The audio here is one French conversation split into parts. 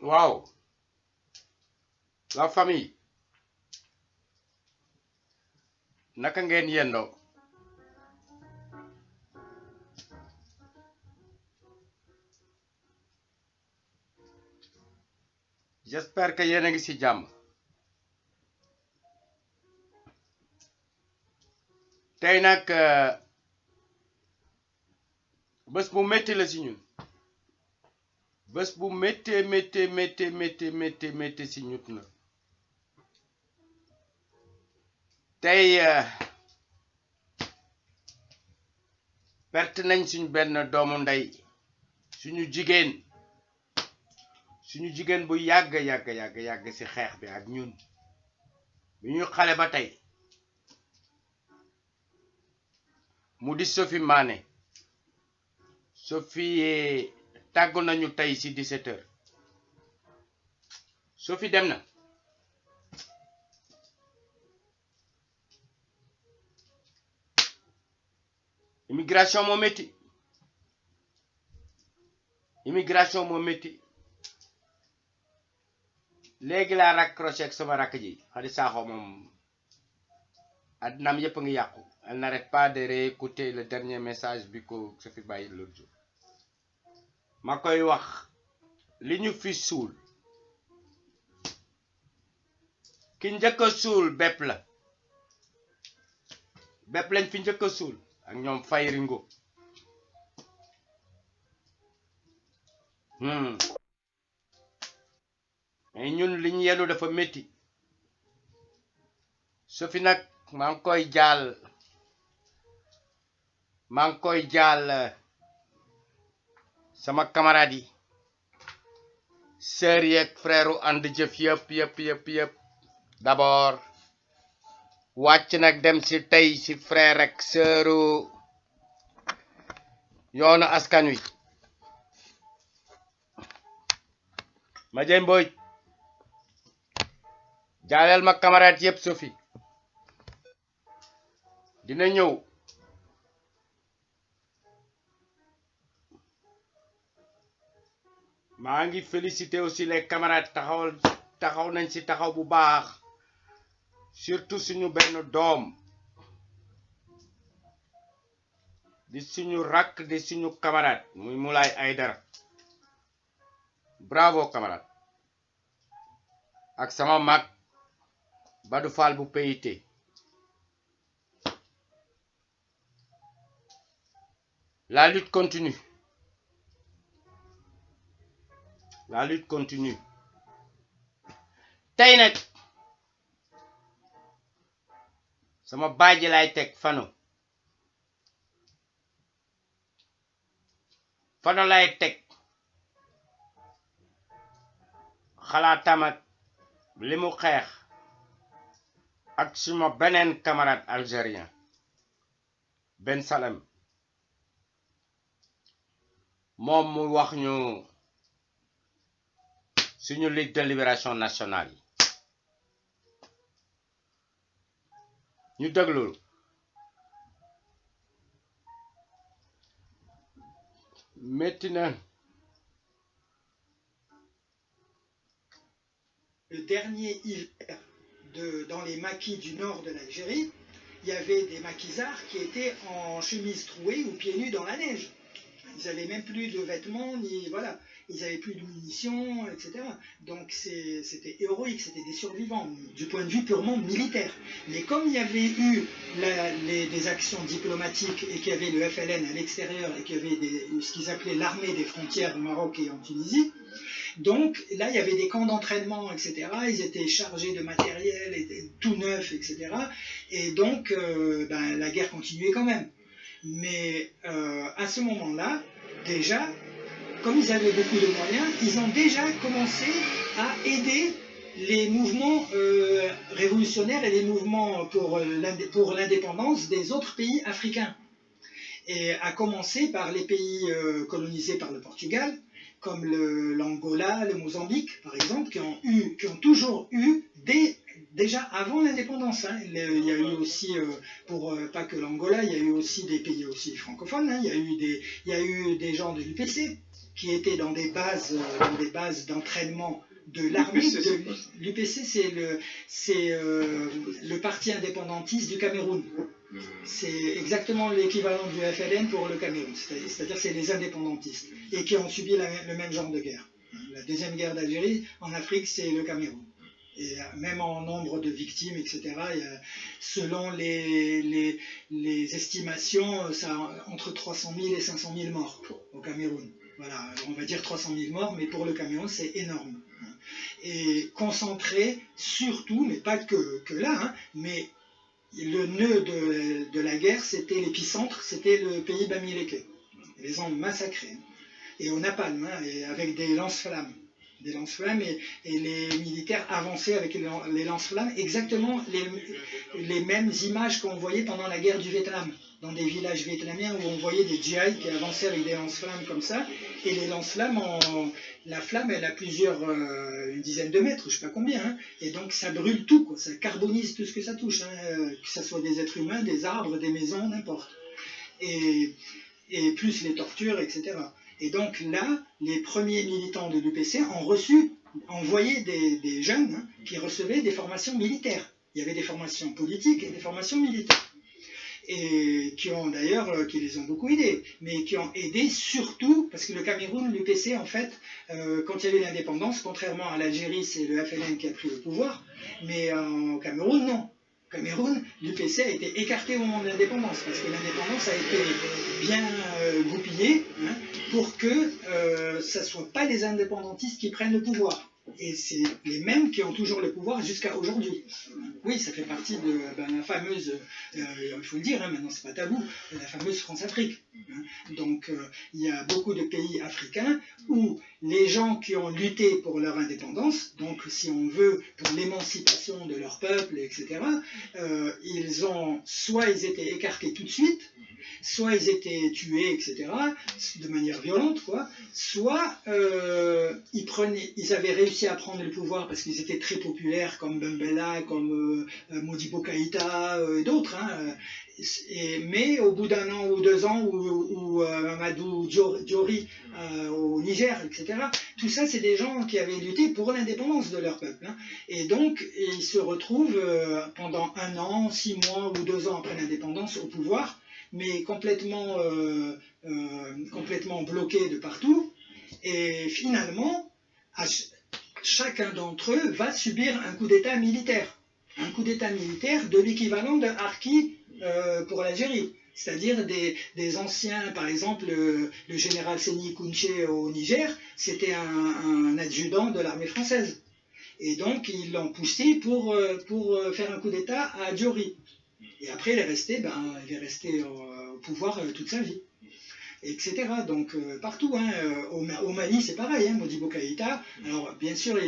waaw la famille naka ngeen yendoo j'espère que yéen a ngi ci jàmm tey nag bés bu métti la ci ñun bés bu métti ci ñut na tey perte nañ suñu benn doomu ndey suñu jigéen bu yàgg ci xeex bi ak ñun bi ñu xale ba tey mu di Sophie Mané Sophie tàggu nañu tey ci 17 heures Sophie dem na immigration moo métti léegi laa raccroché ak sama rakk ji Xadi Saaxo moom àddinaam yépp a ngi yàqu elle n'arrête pas de réécouter le dernier message bi ko Sophie bàyyi l'autre jour ma koy wax li ñu fi suul ki njëkk a suul bépp lañ fi njëkk a suul ak ñoom Fay Ringo mais ñun li ñu yenu dafa métti Sophie nag maa ngi koy jaal sama camarade yi sœur yeeg frère u ànd jëf yëpp d'abord wàcc nag dem ci tey ci frère ak sœuru yoonu askan wi ma jey Mbodj jaaleel ma camarade yëpp Sophie dina ñëw maa ngi féliciter aussi les camarades taxaw nañ ci taxaw bu baax surtout suñu benn doom di suñu rakk di suñu camarade muy Moulay Aydara bravo camarade ak sama mag Badou Fall bu PIT la lutte continue tey nag sama baaji lay teg fano lay teg xalaatam ak li mu xeex ak suma beneen camarade algérien Ben Salem moom mu wax ñu suñu Ligue de libération nationale yi ñu déglu métti na. Le dernier hiver dans les maquis du nord de l'Algérie, il y avait des maquisards qui étaient en chemise trouée ou pieds nus dans la neige. Ils n'avaient même plus de vêtements, voilà, ils n'avaient plus de munitions, etc. Donc c'était héroïque, c'était des survivants, du point de vue purement militaire. Mais comme il y avait eu des actions diplomatiques et qu'il y avait le FLN à l'extérieur et qu'il y avait ce qu'ils appelaient l'armée des frontières au Maroc et en Tunisie, donc là il y avait des camps d'entraînement, etc. Ils étaient chargés de matériel, tout neuf, etc. Et donc la guerre continuait quand même. Mais à ce moment-là, déjà, comme ils avaient beaucoup de moyens, ils ont déjà commencé à aider les mouvements révolutionnaires et les mouvements pour l'indépendance des autres pays africains. Et à commencer par les pays colonisés par le Portugal, comme l'Angola, le Mozambique, par exemple, qui ont toujours eu déjà avant l'indépendance. Hein. Il y a eu aussi, pas que l'Angola, il y a eu aussi des pays aussi francophones. Hein. Il y a eu des gens de l'UPC. qui étaient dans des bases d'entraînement de l'armée. L'UPC, c'est le parti indépendantiste du Cameroun. C'est exactement l'équivalent du FLN pour le Cameroun, c'est-à-dire c'est les indépendantistes, et qui ont subi le même genre de guerre. La deuxième guerre d'Algérie, en Afrique, c'est le Cameroun. Et même en nombre de victimes, etc., selon les estimations, ça a entre 300 000 et 500 000 morts au Cameroun. Voilà, on va dire 300 000 morts, mais pour le Cameroun, c'est énorme. Et concentré surtout, mais pas que là, hein, mais le nœud de la guerre, c'était l'épicentre, c'était le pays Bamileke. Ils les ont massacrés. Et au napalm, hein, et avec des lance-flammes. Des lance-flammes, et les militaires avançaient avec les lance-flammes, exactement les mêmes images qu'on voyait pendant la guerre du Vietnam, dans des villages vietnamiens où on voyait des GI qui avançaient avec des lance-flammes comme ça, et les lance-flammes, la flamme, elle a une dizaine de mètres, je sais pas combien, hein, et donc ça brûle tout, quoi, ça carbonise tout ce que ça touche, hein, que ce soit des êtres humains, des arbres, des maisons, n'importe. Et plus les tortures, etc. Et donc là, les premiers militants de l'UPC ont envoyé des jeunes, hein, qui recevaient des formations militaires. Il y avait des formations politiques et des formations militaires. Et qui les ont beaucoup aidés, mais qui ont aidé surtout, parce que le Cameroun, l'UPC, en fait, quand il y avait l'indépendance, contrairement à l'Algérie, c'est le FLN qui a pris le pouvoir, mais au Cameroun, non. Au Cameroun, l'UPC a été écarté au moment de l'indépendance, parce que l'indépendance a été bien goupillée, hein, pour que ce ne soit pas les indépendantistes qui prennent le pouvoir. Et c'est les mêmes qui ont toujours le pouvoir jusqu'à aujourd'hui. Oui, ça fait partie de la fameuse, il faut le dire, hein, maintenant c'est pas tabou, la fameuse France-Afrique. Hein. Donc il y a beaucoup de pays africains où les gens qui ont lutté pour leur indépendance, donc si on veut pour l'émancipation de leur peuple, etc., soit ils étaient écartés tout de suite, soit ils étaient tués, etc., de manière violente, quoi, soit ils avaient réussi à prendre le pouvoir parce qu'ils étaient très populaires, comme Bembella, comme Modibo Keïta et d'autres, hein, mais au bout d'un an ou 2 ans, ou Mamadou Diori au Niger, etc., tout ça, c'est des gens qui avaient lutté pour l'indépendance de leur peuple. Hein. Et donc, ils se retrouvent pendant 1 an, 6 mois ou 2 ans après l'indépendance au pouvoir, mais complètement bloqués de partout. Et finalement, chacun d'entre eux va subir un coup d'État militaire. Un coup d'État militaire de l'équivalent d'un harki pour l'Algérie. C'est-à-dire des anciens, par exemple, le général Séni Kounché au Niger, c'était un adjudant de l'armée française. Et donc, ils l'ont poussé pour faire un coup d'État à Diori. Et après, il est resté au pouvoir toute sa vie, etc. Donc, partout. Hein, au Mali, c'est pareil, hein, Modibo Keïta. Alors, bien sûr,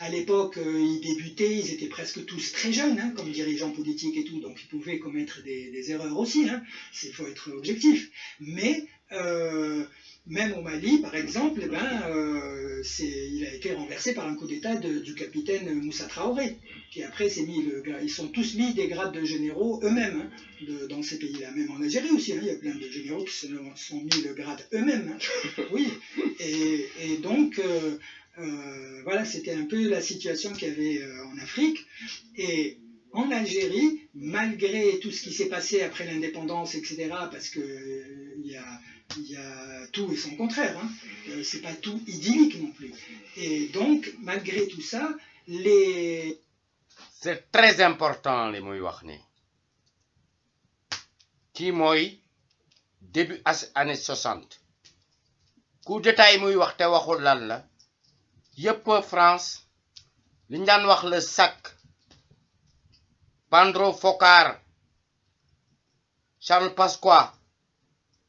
à l'époque, ils débutaient, ils étaient presque tous très jeunes, hein, comme dirigeants politiques et tout, donc ils pouvaient commettre des erreurs aussi, hein, il faut être objectif. Mais, même au Mali, par exemple, il a été renversé par un coup d'État du capitaine Moussa Traoré, qui après ils sont tous mis des grades de généraux eux-mêmes, hein, dans ces pays-là, même en Algérie aussi, hein, il y a plein de généraux qui se sont mis le grade eux-mêmes, hein, oui, et donc, voilà, c'était un peu la situation qu'il y avait en Afrique, et en Algérie, malgré tout ce qui s'est passé après l'indépendance, etc., parce que il y a tout et son contraire, hein. C'est pas tout idyllique non plus. Et donc, malgré tout ça, c'est très important les muy wax ni kii mooy début années 60 coup d'état yi muy wax te waxul lan la yëpp France li ñu daan wax le SAC Pandro Foccart Charles Pasqua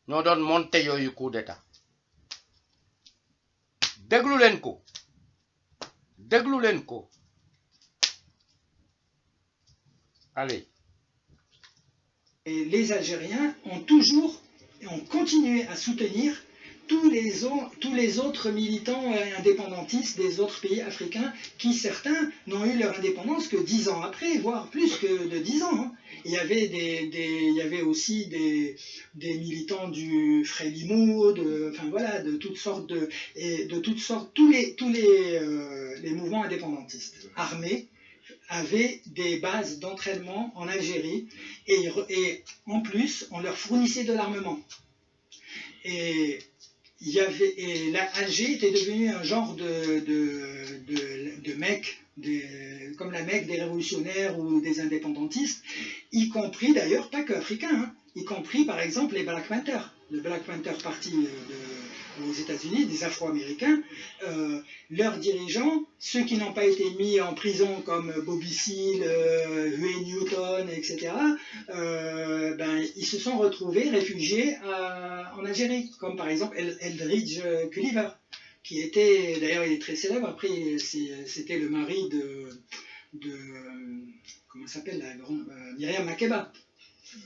ñoo doon monté yooyu coup d'état déglu leen ko allez. Et les Algériens ont continué à soutenir tous les autres militants indépendantistes des autres pays africains qui, certains, n'ont eu leur indépendance que 10 ans après, voire plus que de 10 ans. Hein. Il y avait aussi des militants du Frélimo, enfin voilà, de toutes sortes, tous les mouvements indépendantistes armés avaient des bases d'entraînement en Algérie et en plus on leur fournissait de l'armement. Et Alger était devenu un genre de Mecque, comme la Mecque des révolutionnaires ou des indépendantistes, y compris d'ailleurs, pas que africains, hein, y compris par exemple les Black Panthers. Le Black Panther Party aux États-Unis, des Afro-Américains, leurs dirigeants, ceux qui n'ont pas été mis en prison comme Bobby Seale, Huey Newton, etc., ils se sont retrouvés réfugiés en Algérie, comme par exemple Eldridge Gulliver, qui était, d'ailleurs il est très célèbre, après c'était le mari de comment s'appelle la grande Myriam Makeba,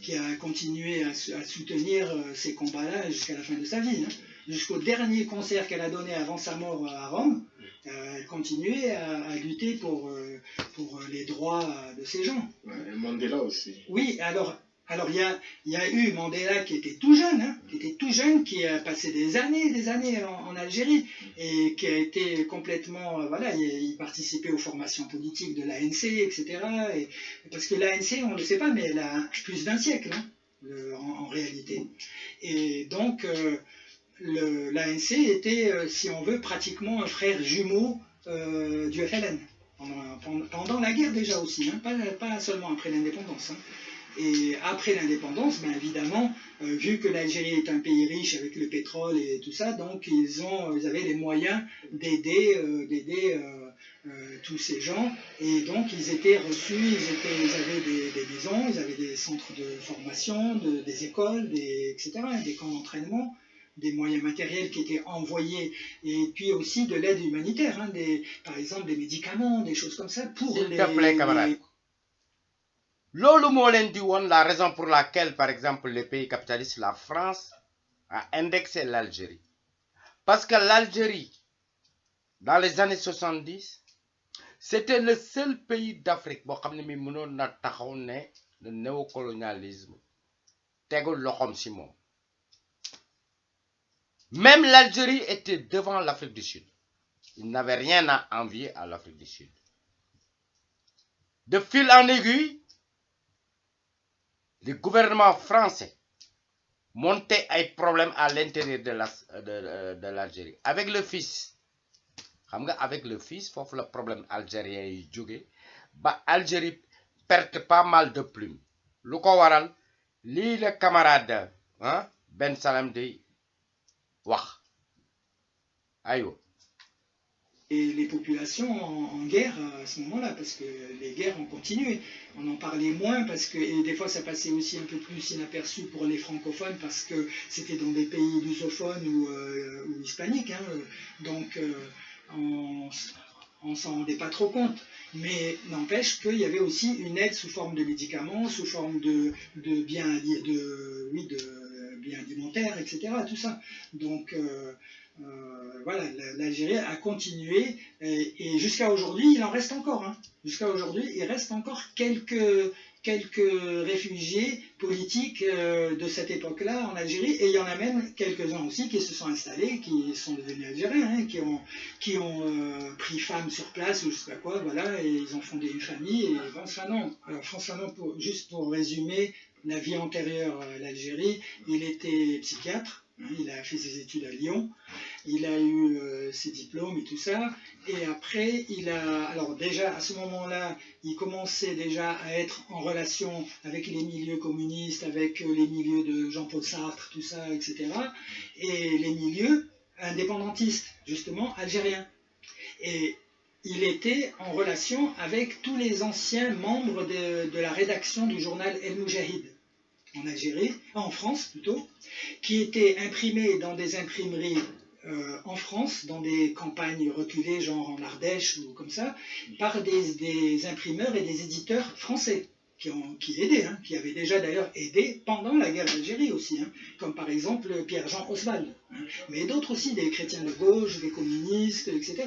qui a continué à soutenir ces combats-là jusqu'à la fin de sa vie. Hein. Jusqu'au dernier concert qu'elle a donné avant sa mort à Rome, elle continuait à lutter pour les droits de ces gens. Ouais, Mandela aussi. Oui, alors il y a eu Mandela qui était tout jeune, hein, qui a passé des années en Algérie et qui a été complètement, voilà, il participait aux formations politiques de l'ANC, etc. Parce que l'ANC, on ne le sait pas, mais elle a plus d'1 siècle, hein, en réalité. Et donc, l'ANC était, si on veut, pratiquement un frère jumeau du FLN. Pendant la guerre déjà aussi, hein, pas seulement après l'indépendance. Hein. Et après l'indépendance, ben évidemment, vu que l'Algérie est un pays riche avec le pétrole et tout ça, donc ils avaient les moyens d'aider tous ces gens. Et donc ils étaient reçus, ils avaient des maisons, ils avaient des centres de formation, des écoles, etc., des camps d'entraînement, des moyens matériels qui étaient envoyés, et puis aussi de l'aide humanitaire, hein, par exemple des médicaments, des choses comme ça, pour S'il te plaît, camarade. Lolo moo leen di woon la raison pour laquelle, par exemple, les pays capitalistes, la France, a indexé l'Algérie. Parce que l'Algérie, dans les années 70, c'était le seul pays d'Afrique boo xam ne mi mënoon na taxaw ne le néocolonialisme tegul loxoom si moom. Même l'Algérie était devant l'Afrique du Sud. Il n'avait rien à envier à l'Afrique du Sud. De fil en aiguille, le gouvernement français montait un problème à l'intérieur de l'Algérie. Avec le fils, avec le fils, il faut le problème algérien yi jóge ba Algérie perd pas mal de plumes. Lu ko waral lii le camarade Ben Salam di wax aywa. Et les populations en guerre à ce moment-là, parce que les guerres ont continué. On en parlait moins, et des fois ça passait aussi un peu plus inaperçu pour les francophones, parce que c'était dans des pays lusophones ou hispaniques, hein, donc on ne s'en rendait pas trop compte. Mais n'empêche qu'il y avait aussi une aide sous forme de médicaments, sous forme de biens alimentaires, etc. Tout ça. Donc voilà, l'Algérie a continué et jusqu'à aujourd'hui, il en reste encore. Hein. Jusqu'à aujourd'hui, il reste encore quelques réfugiés politiques de cette époque-là en Algérie, et il y en a même quelques-uns aussi qui se sont installés, qui sont devenus algériens, hein, qui ont pris femme sur place ou je sais pas quoi, voilà, et ils ont fondé une famille. Et François Fanon, juste pour résumer la vie antérieure à l'Algérie, il était psychiatre. Il a fait ses études à Lyon, il a eu ses diplômes et tout ça, et après, alors déjà à ce moment-là, il commençait déjà à être en relation avec les milieux communistes, avec les milieux de Jean-Paul Sartre, tout ça, etc., et les milieux indépendantistes, justement, algériens. Et il était en relation avec tous les anciens membres de la rédaction du journal El Moujahid, en Algérie, en France plutôt, qui étaient imprimés dans des imprimeries en France, dans des campagnes reculées, genre en Ardèche ou comme ça, par des imprimeurs et des éditeurs français. qui aidaient, hein, qui avaient déjà d'ailleurs aidé pendant la guerre d'Algérie aussi, hein, comme par exemple Pierre-Jean Oswald, hein, mais d'autres aussi, des chrétiens de gauche, des communistes, etc.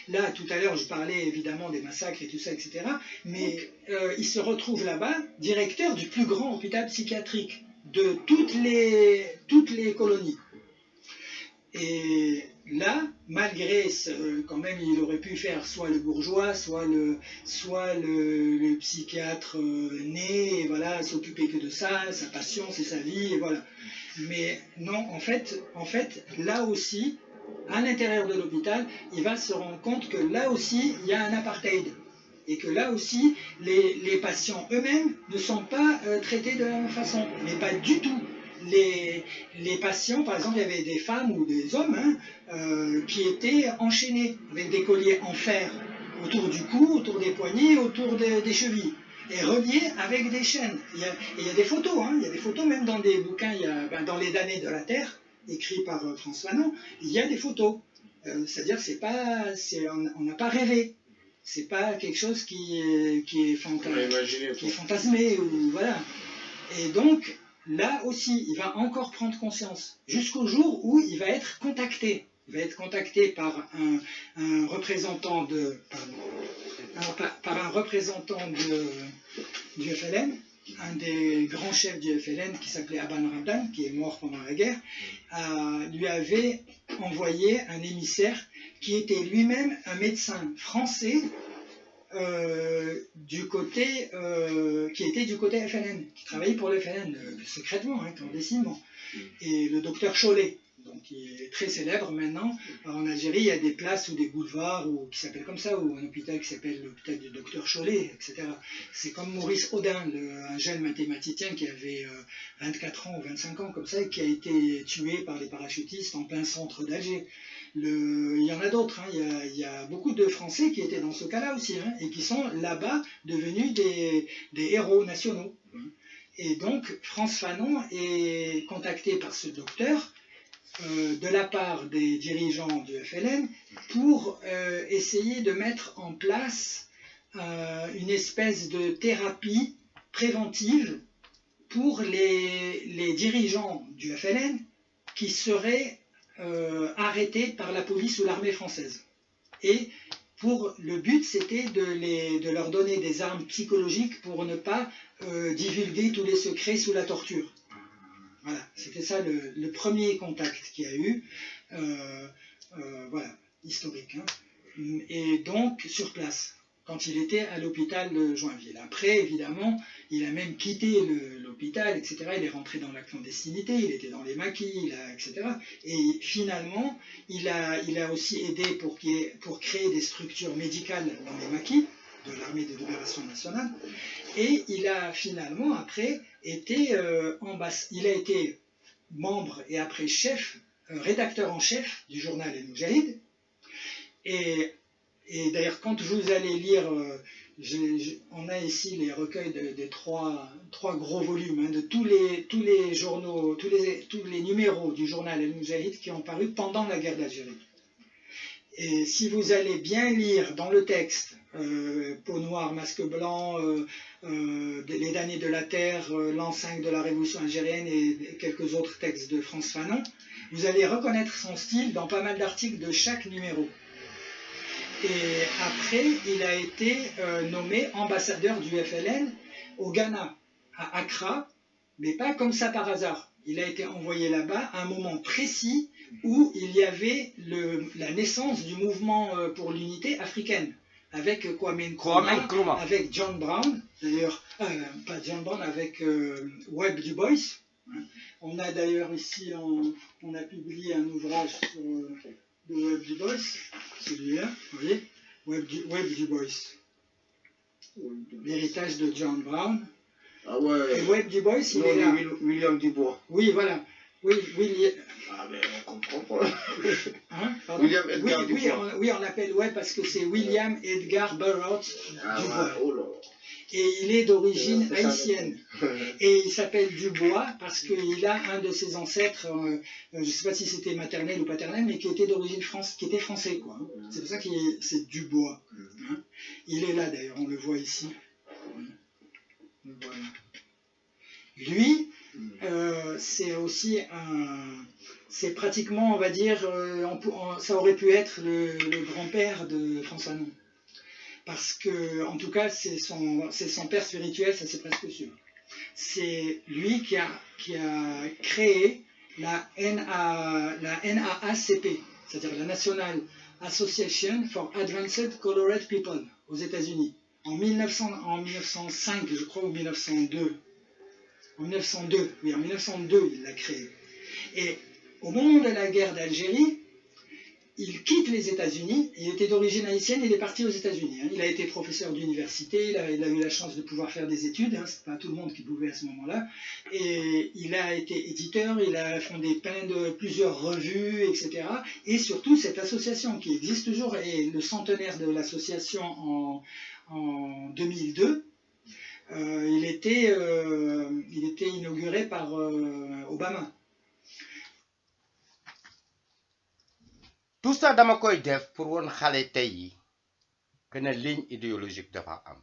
Là, tout à l'heure, je parlais évidemment des massacres et tout ça, etc. Mais il se retrouve là-bas, directeur du plus grand hôpital psychiatrique de toutes les colonies. Et là, malgré quand même, il aurait pu faire soit le bourgeois, soit le psychiatre né, et voilà, s'occuper que de ça, sa passion, c'est sa vie, et voilà. Mais non, en fait, là aussi, à l'intérieur de l'hôpital, il va se rendre compte que là aussi, il y a un apartheid. Et que là aussi, les patients eux-mêmes ne sont pas traités de la même façon, mais pas du tout. Les patients, par exemple, il y avait des femmes ou des hommes hein, qui étaient enchaînés avec des colliers en fer autour du cou, autour des poignets, autour des chevilles, et reliés avec des chaînes. Il y a des photos, hein, il y a des photos même dans des bouquins, dans Les damnés de la Terre, écrit par Frantz Fanon, il y a des photos. C'est-à-dire on n'a pas rêvé. C'est pas quelque chose qui est fantasmé, ou voilà. Et donc, là aussi, il va encore prendre conscience, jusqu'au jour où il va être contacté. Il va être contacté par un représentant du FLN, un des grands chefs du FLN qui s'appelait Aban Rabdan, qui est mort pendant la guerre, lui avait envoyé un émissaire qui était lui-même un médecin français qui était du côté FLN, qui travaillait pour le FLN secrètement, hein, clandestinement. Et le docteur Chollet, donc il est très célèbre maintenant. Alors, en Algérie, il y a des places ou des boulevards qui s'appellent comme ça, ou un hôpital qui s'appelle l'hôpital du docteur Chollet, etc. C'est comme Maurice Audin, un jeune mathématicien qui avait 24 ans ou 25 ans, comme ça, et qui a été tué par des parachutistes en plein centre d'Alger. Il y en a d'autres, hein. Il y a beaucoup de Français qui étaient dans ce cas-là aussi, hein, et qui sont là-bas devenus des héros nationaux. Et donc, Frantz Fanon est contacté par ce docteur de la part des dirigeants du FLN pour essayer de mettre en place une espèce de thérapie préventive pour les dirigeants du FLN qui seraient arrêtés par la police ou l'armée française. Et le but, c'était de leur donner des armes psychologiques pour ne pas divulguer tous les secrets sous la torture. Voilà, c'était ça le premier contact qu'il y a eu, voilà, historique. Hein. Et donc, sur place, quand il était à l'hôpital de Joinville. Après, évidemment, il a même quitté l'hôpital, etc. Il est rentré dans la clandestinité, il était dans les maquis, etc. Et finalement, il a aussi aidé pour créer des structures médicales dans les maquis de l'armée de libération nationale. Et il a finalement, après, été il a été membre et après rédacteur en chef du journal El Moudjahid. Et d'ailleurs, quand vous allez lire, on a ici les recueils des trois gros volumes hein, de tous les journaux, tous les numéros du journal El Moudjahid qui ont paru pendant la guerre d'Algérie. Et si vous allez bien lire dans le texte, Peau noire, masque blanc, Les damnés de la Terre, l'an 5 de la Révolution algérienne et quelques autres textes de Frantz Fanon, vous allez reconnaître son style dans pas mal d'articles de chaque numéro. Et après, il a été nommé ambassadeur du FLN au Ghana, à Accra, mais pas comme ça par hasard. Il a été envoyé là-bas à un moment précis où il y avait la naissance du mouvement pour l'unité africaine, avec Kwame Nkrumah, avec John Brown, d'ailleurs, pas John Brown, avec Webb Du Bois. On a d'ailleurs ici, on a publié un ouvrage sur... de Webb Du Bois, celui-là, vous voyez, Webb Du Bois, l'héritage de John Brown. Ah ouais. Et Webb Du Bois, il est là. William Dubois. Oui, voilà. Oui, William. Ah mais on comprend pas. Hein, William Edgar Dubois. Oui, on l'appelle Webb parce que c'est William Edgar Burroughs Dubois. Ouais, oh là. Et il est d'origine haïtienne. Et il s'appelle Dubois parce qu'il a un de ses ancêtres, je ne sais pas si c'était maternel ou paternel, mais qui était d'origine qui était français, quoi. C'est pour ça que c'est Dubois. Hein. Il est là d'ailleurs, on le voit ici. voilà. Lui, c'est aussi un... C'est pratiquement, on va dire, ça aurait pu être le grand-père de François Non. Parce que, en tout cas, c'est son père spirituel, ça c'est presque sûr. C'est lui qui a créé la NAACP, c'est-à-dire la National Association for Advanced Colored People aux États-Unis. En 1905, je crois, ou 1902. En 1902, oui, en 1902, il l'a créé. Et au moment de la guerre d'Algérie, il quitte les États-Unis. Il était d'origine haïtienne, il est parti aux États-Unis. Il a été professeur d'université, il a eu la chance de pouvoir faire des études, c'est pas tout le monde qui pouvait à ce moment-là. Et il a été éditeur, il a fondé plusieurs revues, etc. Et surtout, cette association qui existe toujours, et le centenaire de l'association en 2002, il était inauguré par Obama. Tout ça dama koy def pour won xalé tay yi que ne ligne idéologique dafa am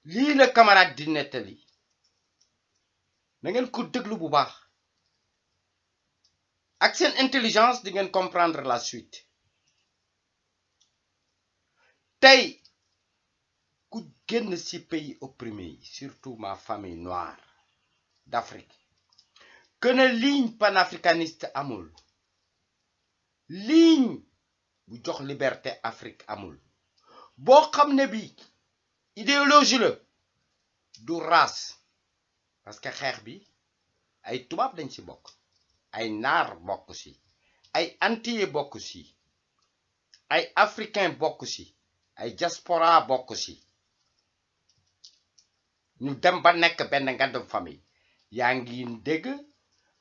li le camarade di netali na ngeen ko deglu bu baax ak sen intelligence di ngeen comprendre la suite tay ku genn ci pays opprimés surtout ma famille noire d'Afrique que ne ligne panafricaniste amul ligne bu jox liberté Afrique amul bo xamné bi idéologie la du race parce que xex bi ay tubab dañ ci bok ay nar bok ci ay antillais bok ci ay africain bok ci ay diaspora bok ci ñu dem ba nek ben ngandum famille yaangi dégg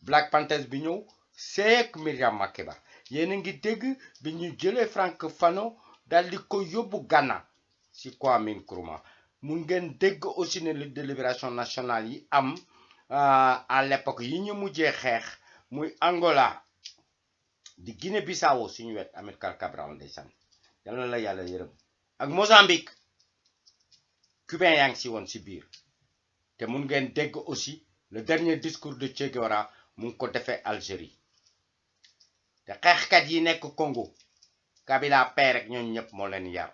Black Panthers bi ñew Seck Miriam Makeba yéen a ngi dégg bi ñu jëlee Franck Fanon dal di ko yóbbu Ghana ci Kwame Nkrumah mun ngeen dégg aussi ne Ligue de libération nationale yi am à l'époque yi ñu mujjee xeex muy Angola di Guinée-Bissau suñu wet Amilcar Cabral ndeysaan yàlla la yàlla yërëm ak Mozambique cubain yaa ngi ci woon ci biir te mun ngeen dégg aussi le dernier discours de Che Guevara mu ngi ko defee Algérie te xeexkat yi nekk Congo Kabila père rek ñooñu ñëpp moo leen yar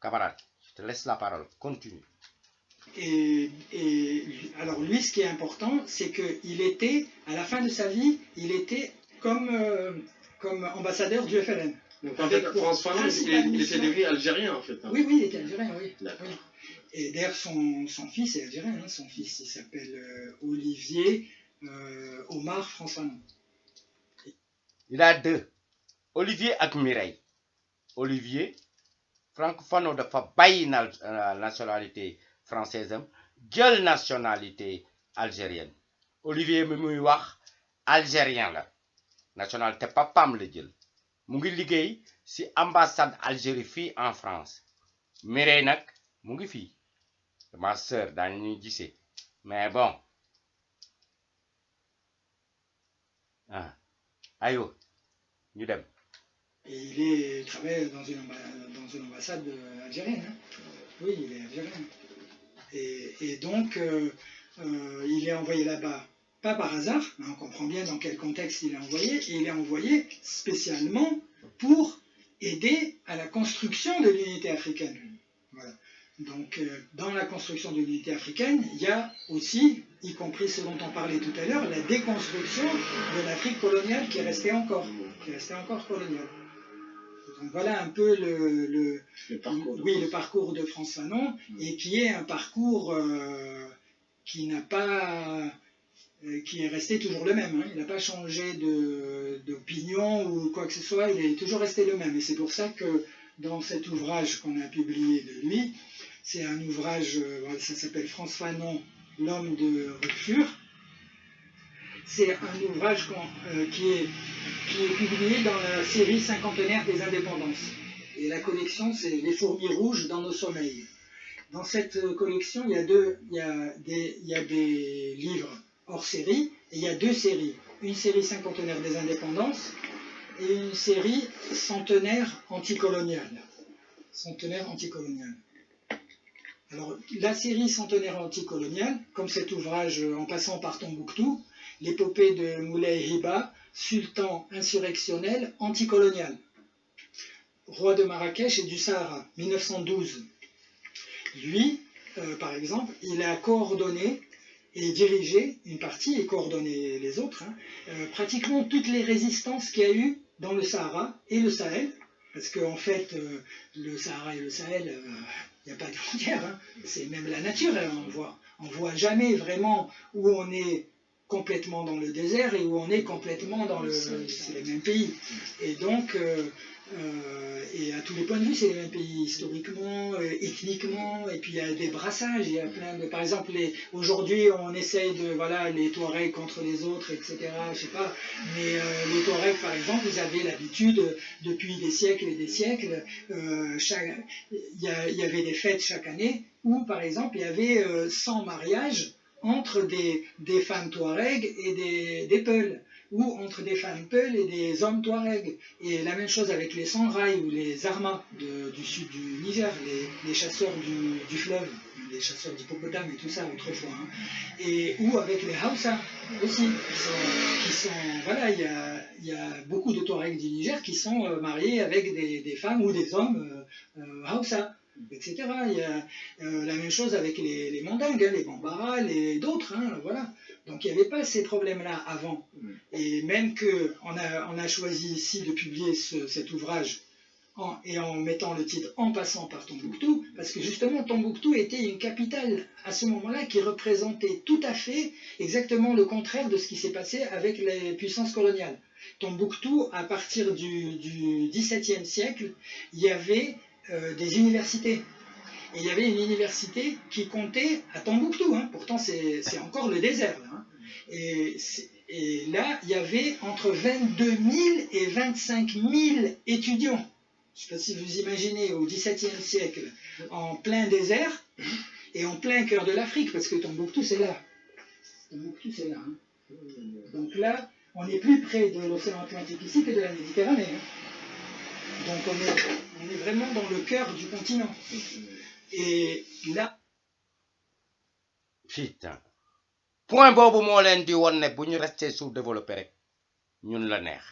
camarade je te laisse la parole continue. Et alors lui, ce qui est important, c'est qu'il était, à la fin de sa vie, il était comme ambassadeur du FLN. Donc en fait, François Fanon, il était devenu algérien en fait. Hein. Oui, il était algérien, oui. D'accord. Oui. Et d'ailleurs, son fils est algérien, hein. Son fils, il s'appelle Olivier Omar François Fanon. Il a deux, Olivier et Mireille. Olivier, Franck Fanon dafa bàyyi nationalité française am jël nationalité algérienne. Olivier mi muy wax algérien la nationalité papam la jël mu ngi liggéey ci ambassade Algérie fii en France. Mireille nag mu ngi fii ma sœur daañu ñuy gisee mais bon ayo ñu dem. Et il travaille dans une ambassade algérienne. Hein. Oui, il est algérien. Et donc, il est envoyé là-bas, pas par hasard, mais on comprend bien dans quel contexte il est envoyé, et il est envoyé spécialement pour aider à la construction de l'unité africaine. Voilà. Donc, dans la construction de l'unité africaine, il y a aussi, y compris ce dont on parlait tout à l'heure, la déconstruction de l'Afrique coloniale qui est restée encore coloniale. Donc voilà un peu le parcours de François Fanon, et qui est un parcours qui est resté toujours le même. Hein. Il n'a pas changé d'opinion ou quoi que ce soit, il est toujours resté le même. Et c'est pour ça que dans cet ouvrage qu'on a publié de lui, c'est un ouvrage, ça s'appelle François Fanon, l'homme de rupture. C'est un ouvrage qui est publié dans la série cinquantenaire des indépendances. Et la collection, c'est Les fourmis rouges dans nos sommeils. Dans cette collection, il y a des livres hors série, et il y a deux séries. Une série cinquantenaire des indépendances et une série centenaire anticoloniale. Centenaire anticoloniale. Alors, la série centenaire anticoloniale, comme cet ouvrage en passant par Tombouctou, l'épopée de Moulay Hiba, sultan insurrectionnel anticolonial, roi de Marrakech et du Sahara, 1912. Lui, par exemple, il a coordonné et dirigé une partie, et coordonné les autres, pratiquement toutes les résistances qu'il y a eu dans le Sahara et le Sahel, parce qu'en fait, le Sahara et le Sahel, il n'y a pas de frontières, hein. C'est même la nature, hein. On voit jamais vraiment où on est complètement dans le désert et où on est complètement dans c'est les mêmes pays. Et donc, et à tous les points de vue, c'est les mêmes pays, historiquement, ethniquement, et puis il y a des brassages, il y a plein de... Par exemple, aujourd'hui, on essaye de... Voilà, les Touaregs contre les autres, etc., je sais pas, mais les Touaregs, par exemple, ils avaient l'habitude, depuis des siècles et des siècles, il y avait des fêtes chaque année, où, par exemple, il y avait 100 mariages entre des femmes Touaregs et des Peuls, ou entre des femmes Peuls et des hommes Touaregs. Et la même chose avec les Sangrai ou les Armas du sud du Niger, les chasseurs du fleuve, les chasseurs d'hippopotames et tout ça autrefois. Hein. Et ou avec les Hausa aussi, voilà, il y a beaucoup de Touaregs du Niger qui sont mariés avec des femmes ou des hommes Hausa, etc. Il y a la même chose avec les Mandingues, hein, les Bambara, d'autres, hein, voilà. Donc il n'y avait pas ces problèmes-là avant. Et même qu'on a choisi ici de publier cet ouvrage en mettant le titre « En passant par Tombouctou », parce que justement Tombouctou était une capitale à ce moment-là qui représentait tout à fait exactement le contraire de ce qui s'est passé avec les puissances coloniales. Tombouctou, à partir du XVIIe siècle, il y avait des universités. Et il y avait une université qui comptait à Tombouctou, hein. Pourtant c'est encore le désert. Là, hein. Et là, il y avait entre 22 000 et 25 000 étudiants. Je ne sais pas si vous imaginez, au XVIIe siècle, en plein désert et en plein cœur de l'Afrique, parce que Tombouctou c'est là. Tombouctou c'est là. Hein. Donc là, on est plus près de l'océan Atlantique ici que de la Méditerranée. Hein. Donc on est vraiment dans le cœur du continent. Et là... Putain. Point boobu moo leen di won ne bu ñu resté sous-développé rek ñun la neex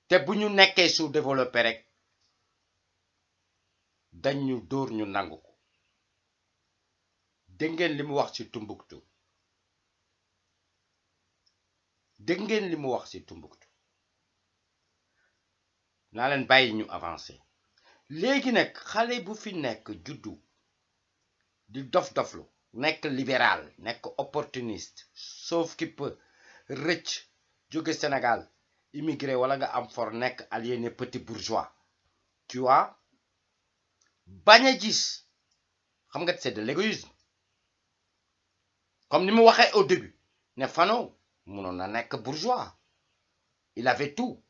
te bu ñu nekkee sous-développé rek dañ ñu dóor ñu nangu ko dégg ngeen li mu wax ci Tombouctou dégg ngeen li mu wax ci Tombouctou naa leen bàyyi ñu avancé léegi nag xale bu fi nekk juddu di dof-doflu nekk libéral nekk opportuniste sauf qui peut rëcc jóge Sénégal immigré wala nga am for nekk aliéné petit bourgeois tu vois bañ a gis xam nga c'est de l'égoïsme comme ni mu waxee au début ne Fano mënoon na nekk bourgeois il avait tout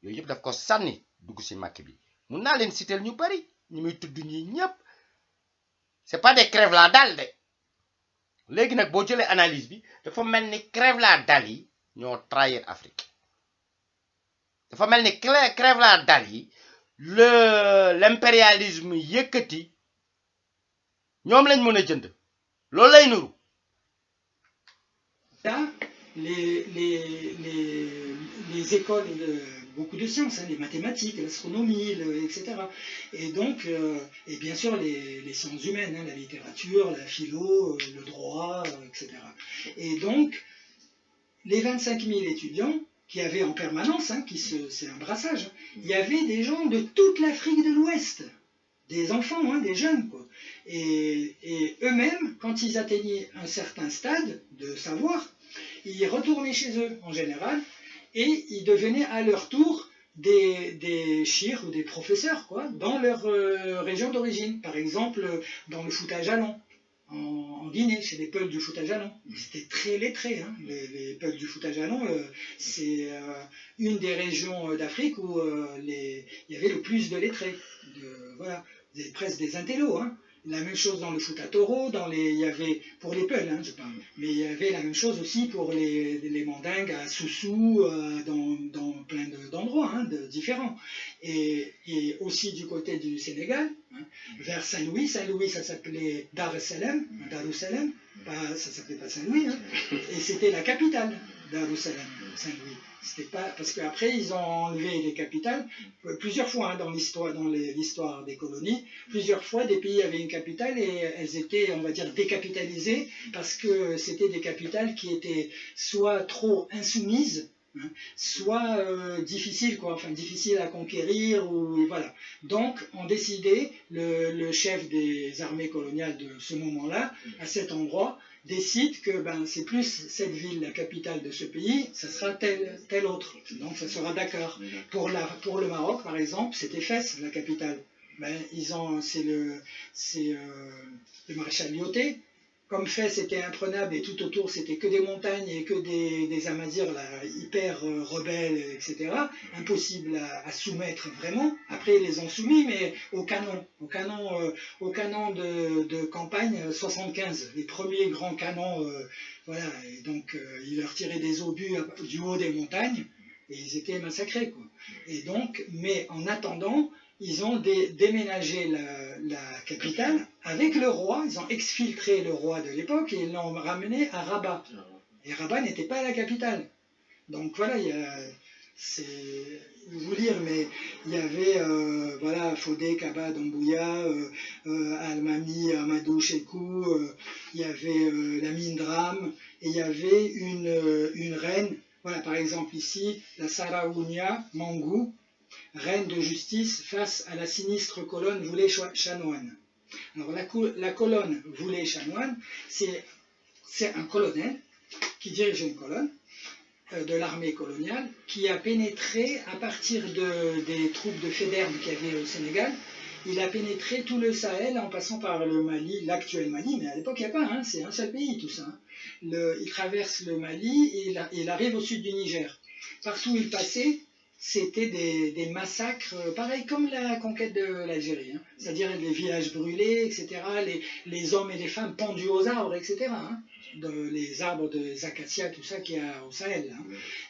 yooyu yëpp daf ko sànni dugg ci Macky bi mun naa leen citer ñu bari ñu muy tudd ñi ñëpp c'est pas des crève la dalle de léegi nag boo jëlee analyse bi dafa mel ni crève la dalle yi ñoo trahir Afrique dafa mel ni crève la dalle yi l'impérialisme yëkkati ñoom lañ mën a jënd loolu lay nuru. Là, les écoles, beaucoup de sciences, hein, les mathématiques, l'astronomie, etc. Et donc, et bien sûr les sciences humaines, hein, la littérature, la philo, le droit, etc. Et donc, les 25 000 étudiants qu'il y avait en permanence, hein, c'est un brassage, hein, il y avait des gens de toute l'Afrique de l'Ouest, des enfants, hein, des jeunes, quoi. Et eux-mêmes, quand ils atteignaient un certain stade de savoir, ils retournaient chez eux en général et ils devenaient à leur tour des chirs ou des professeurs, quoi, dans leur région d'origine. Par exemple, dans le Fouta Jalon, en Guinée, chez les Peuls du Fouta Jalon. C'était très lettré, hein. Les Peuls du Fouta Jalon, c'est une des régions d'Afrique où il y avait le plus de lettrés. Voilà, presque des intellos, hein. La même chose dans le foot à taureau, il y avait, pour les peuls, hein, je parle, mais il y avait la même chose aussi pour les mandingues à Soussou, dans plein d'endroits différents. Et aussi du côté du Sénégal, hein, vers Saint-Louis. Saint-Louis, ça s'appelait Darussalam, ça s'appelait pas Saint-Louis, hein, et c'était la capitale, Darussalam, Saint-Louis. C'était pas, parce qu'après, ils ont enlevé les capitales plusieurs fois, hein, dans l'histoire des colonies. Plusieurs fois, des pays avaient une capitale et elles étaient, on va dire, décapitalisées parce que c'était des capitales qui étaient soit trop insoumises, hein, soit difficiles, quoi, enfin difficiles à conquérir, ou voilà. Donc, on décidait, le chef des armées coloniales de ce moment-là, à cet endroit, décide que c'est plus cette ville, la capitale de ce pays, ça sera tel autre. Donc ça sera Dakar. Pour le Maroc, par exemple, c'était Fès, la capitale. C'est le maréchal Lyautey. Comme Fès était imprenable et tout autour c'était que des montagnes et que des Amazirs là, hyper rebelles, etc. Impossible à soumettre vraiment. Après ils les ont soumis, mais au canon de campagne 75, les premiers grands canons, voilà. Et donc ils leur tiraient des obus du haut des montagnes et ils étaient massacrés, quoi. Et donc, mais en attendant, ils ont déménagé la capitale avec le roi, ils ont exfiltré le roi de l'époque et ils l'ont ramené à Rabat. Et Rabat n'était pas la capitale. Donc voilà, vous lire, mais il y avait voilà, Fodé, Kaba, Doumbouya, Almami, Amadou, Chekou, il y avait Lamine Dram, et il y avait une reine, voilà, par exemple ici, la Saraounia Mangou, reine de justice face à la sinistre colonne Voulé-Chanoine. Alors la colonne Voulé-Chanoine, c'est un colonel qui dirige une colonne de l'armée coloniale qui a pénétré à partir des troupes de Faidherbe qu'il y avait au Sénégal. Il a pénétré tout le Sahel en passant par le Mali, l'actuel Mali, mais à l'époque il n'y a pas, hein, c'est un seul pays tout ça. Il traverse le Mali et il arrive au sud du Niger. Partout où il passait, c'était des massacres, pareil comme la conquête de l'Algérie, hein, c'est-à-dire les villages brûlés, etc., les hommes et les femmes pendus aux arbres, etc., hein, les arbres des acacias, tout ça qu'il y a au Sahel. Hein.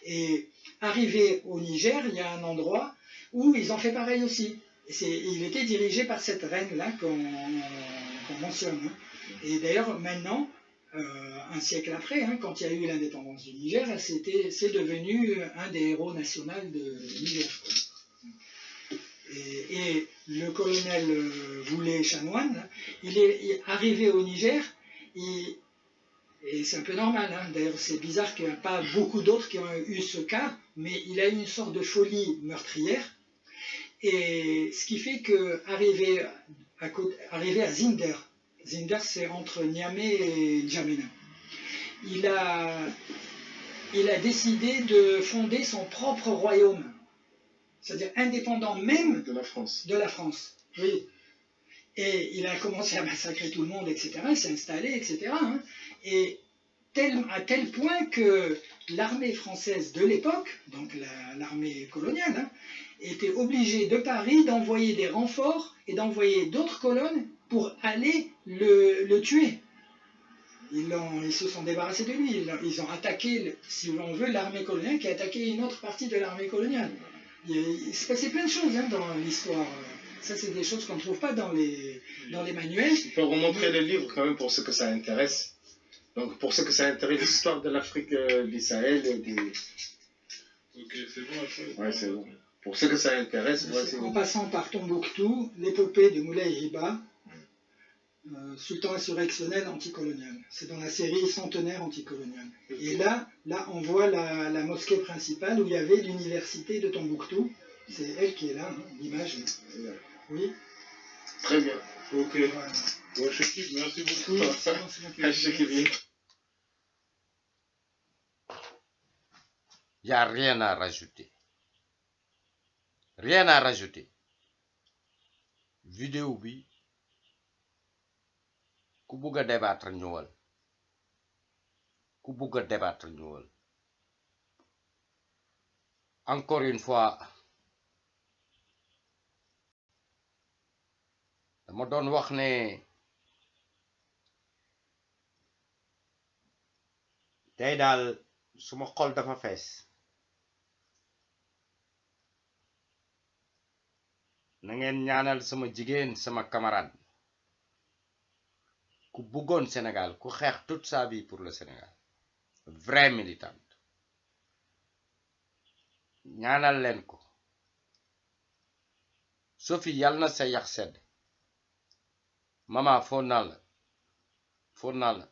Et arrivé au Niger, il y a un endroit où ils ont fait pareil aussi. Il était dirigé par cette reine-là qu'on mentionne. Hein. Et d'ailleurs, maintenant, un siècle après, hein, quand il y a eu l'indépendance du Niger, c'est devenu un des héros nationaux de Niger. Et le colonel Voulé-Chanoine, il est arrivé au Niger, et c'est un peu normal, hein, d'ailleurs c'est bizarre qu'il n'y ait pas beaucoup d'autres qui ont eu ce cas, mais il a eu une sorte de folie meurtrière, et ce qui fait qu'arrivé à Zinder, Zinder c'est entre Niamey et N'Djamena, il a décidé de fonder son propre royaume, c'est-à-dire indépendant même de la France. Oui. Et il a commencé à massacrer tout le monde, etc. Il s'est installé, etc. Hein. Et à tel point que l'armée française de l'époque, donc l'armée coloniale, hein, était obligée de Paris d'envoyer des renforts et d'envoyer d'autres colonnes pour aller le tuer. Ils se sont débarrassés de lui. Ils ont attaqué, si on veut, l'armée coloniale qui a attaqué une autre partie de l'armée coloniale. Il s'est passé plein de choses, hein, dans l'histoire. Ça, c'est des choses qu'on ne trouve pas dans les manuels. Il faut remontrer le livre quand même pour ceux que ça intéresse. Donc, pour ceux que ça intéresse, l'histoire de l'Afrique, du Sahel, Ok, c'est bon après. Ouais, c'est bon. Pour ceux que ça intéresse, en passant par Tombouctou, l'épopée de Moulay Hiba, sultan insurrectionnel anticolonial. C'est dans la série Centenaire anticolonial. Et là, on voit la mosquée principale où il y avait l'université de Tombouctou. C'est elle qui est là, hein, l'image. Oui. Très bien. Ok. Voilà. Bon, Chekib, merci beaucoup. Il n'y a rien à rajouter. Rien à rajouter. Vidéo bi ku bugg a débattre ñëwal ku bugg a débattre ñëwal encore une fois dama doon wax ne tey daal suma xol dafa fees na ngeen ñaanal sama jigéen sama camarade ku bëggoon Sénégal ku xeex toute sa vie pour le Sénégal vraie militante ñaanal leen ko Sophie yàlla na sa yax sedd mama foo naa la